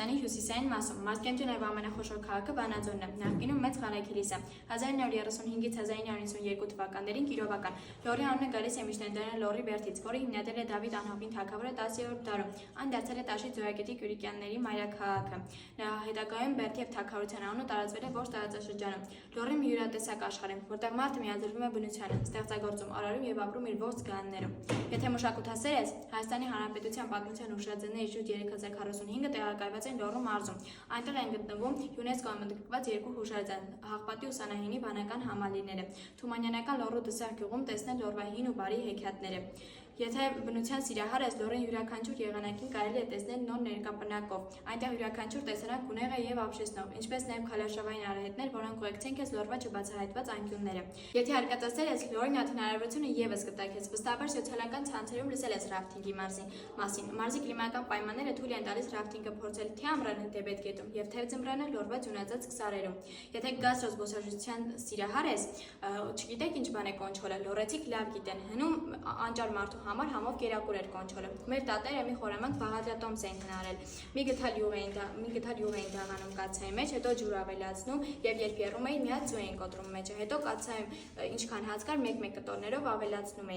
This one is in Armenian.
Հայաստանի հյուսիսային մասում։ Մարզկենտրոնի եւ ամենախոշոր քաղաքը Վանաձորն է, նախկինում մեծ Ղարաքիլիս է։ 1935-ից 1992 թվականներին Կիրովական։ Լոռի անունը գալիս է միջնադարյան Լոռի բերդից, որը հիմնադրել է Դավիթ անհավին թագավորը 10-րդ դարում։ Այն դարձել է Տաշի Ձորագետի Կյուրիկյանների մայրաքաղաքը։ Նրա հետագայում բերդի եւ թագավորության անունը տարածվել է ողջ տարածաշրջանում։ Լոռին մի յուրատեսակ աշխարհ է, որտեղ մարդը միաձուլվում է բնությանը, ստեղծագործում, արարում եւ ապրում իր ողջ զգաններով։ Եթե մշակութասեր ես, Հայաստանի Հանրապետության պատմության հուշարձանների շուրջ 3045-ը տեղակայված են Լոռու մարզում։ Այնտեղ են գտնվում ՅՈՒՆԵՍԿՕ-ում ընդգրկված երկու հուշարձան՝ Հաղպատի ուսանահինի վանական համալիրները։ Թումանյանական Լոռու Դսեղ գյուղում տեսնել Լոռվա հին ու բարի հեքիաթները։ Եթե բնության սիրահար ես, Լոռին յուրաքանչյուր եղանակին կարելի է տեսնել նոր ներկապնակով։ Այնտեղ յուրաքանչյուր տեսարան գունեղ է եւ ապշեցնող, ինչպես նաեւ քալաշավային արահետներ, որոնք ուղեկցեն քեզ Լոռվա չբացահայտված անկյունները։ Եթե արկածասեր ես, Լոռին այդ հնարավորությունը եւս կտա քեզ։ Վստահաբար սոցիալական ցանցերում լսել ես ռաֆթինգի մասին։ Մարզի կլիմայական պայմանները թույլ են տալիս ռաֆթինգը փորձել թե ամռանը Դեբետ գետում եւ թե ձմռանը Լոռվա ձյունածածկ սարերում։ Եթե գաստրո զբոսաշրջության սիրահար ես, չգիտեք ինչ բան է կոնչոլը, լոռեցիք լավ գիտեն։ Հնում անճար մարդու համար համով կերակուր էր կոնչոլը։ Մեր տատերը մի խորամանկ բաղադրատոմս էին հնարել։ Մի գթալ յուղ էին դաղանում կաթսայի մեջ, հետո ջուր ավելացնում եւ երբ եռում էին, մի հատ ձու էին կոտրում մեջը, հետո կաթսայում ինչքան հաց կար, մեկ-մեկ կտորներով ավելացնում էին։